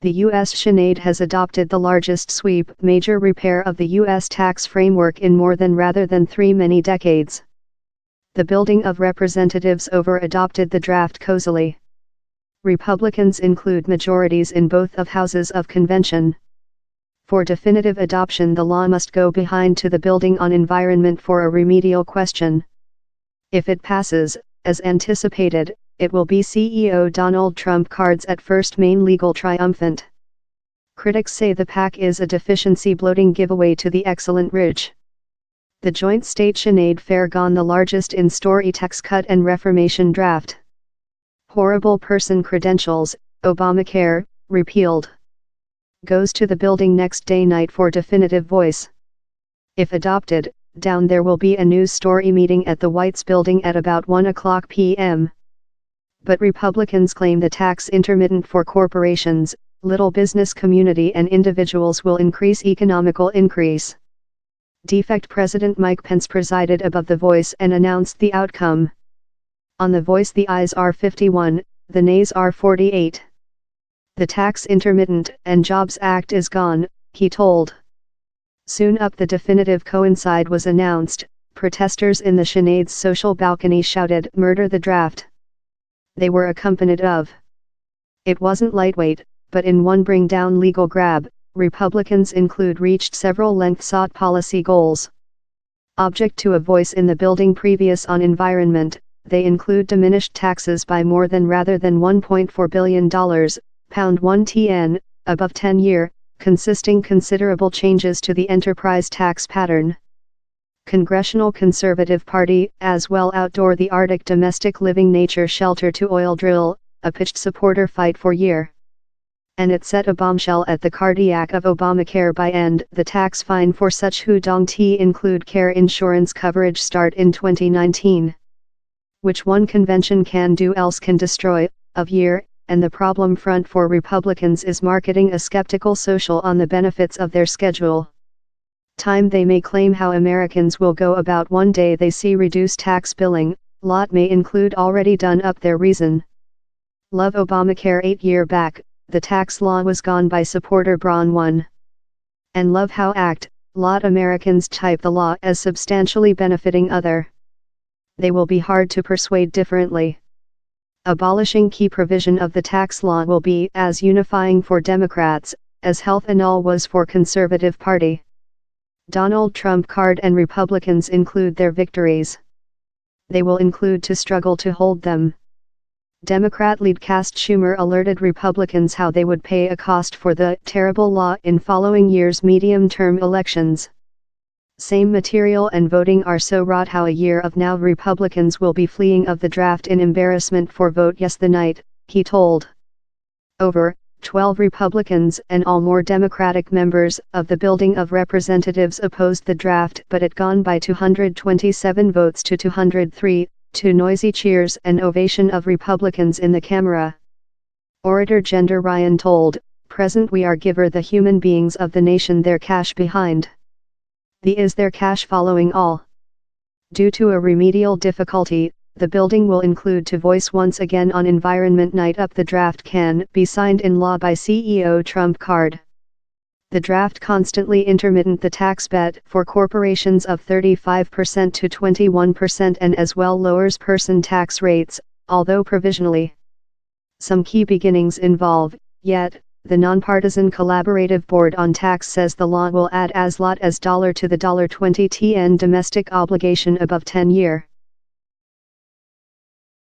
The U.S. Seanad has adopted the largest sweep major repair of the U.S. tax framework in more than rather than many decades. The building of representatives over-adopted the draft cozily. Republicans include majorities in both of houses of convention. For definitive adoption, the law must go behind to the building on environment for a remedial question. If it passes, as anticipated, it will be CEO Donald Trump cards at first main legal triumphant. Critics say the pack is a deficiency bloating giveaway to the excellent rich. The joint state Seanad fair gone the largest in story tax cut and Reformation draft. Horrible person credentials, Obamacare, repealed. Goes to the building next day night for definitive voice. If adopted, down there will be a news story meeting at the White's building at about 1:00 p.m. But Republicans claim the tax intermittent for corporations, little business community and individuals will increase economical increase. Defect President Mike Pence presided above the voice and announced the outcome. On the voice the ayes are 51, the nays are 48. The Tax Intermittent and Jobs Act is gone, he told. Soon up the definitive coincide was announced. Protesters in the Seanad's social balcony shouted, "Murder the draft." They were accompanied of. It wasn't lightweight, but in one bring down legal grab, Republicans include reached several length-sought policy goals. Object to a voice in the building previous on environment, they include diminished taxes by more than rather than $1.4 billion, £1 above 10-year, consisting considerable changes to the enterprise tax pattern. Congressional Conservative Party, as well outdoor the Arctic domestic living nature shelter to oil drill, a pitched supporter fight for year. And it set a bombshell at the cardiac of Obamacare by end the tax fine for such who don't include care insurance coverage start in 2019. Which one convention can do else can destroy, of year, and the problem front for Republicans is marketing a skeptical social on the benefits of their schedule. Time they may claim how Americans will go about one day they see reduced tax billing, lot may include already done up their reason. Love Obamacare 8 year back, the tax law was gone by supporter Braun 1. And love how act, lot Americans type the law as substantially benefiting other. They will be hard to persuade differently. Abolishing key provision of the tax law will be as unifying for Democrats, as health annul was for Conservative Party. Donald Trump card and Republicans include their victories. They will include to struggle to hold them. Democrat lead cast Schumer alerted Republicans how they would pay a cost for the terrible law in following year's medium-term elections. Same material and voting are so wrought how a year of now Republicans will be fleeing of the draft in embarrassment for vote yes the night, he told. Over 12 Republicans and all more Democratic members of the building of representatives opposed the draft, but it gone by 227 votes to 203, to noisy cheers and ovation of Republicans in the camera. Orator Gender Ryan told, "Present we are giver the human beings of the nation their cash behind. The is their cash following all." Due to a remedial difficulty, the building will include to voice once again on environment night up the draft can be signed in law by CEO Trump card. The draft constantly intermittent the tax bet for corporations of 35% to 21% and as well lowers person tax rates, although provisionally. Some key beginnings involve, yet, the nonpartisan collaborative board on tax says the law will add as lot as $1 to the $20 TN domestic obligation above 10-year.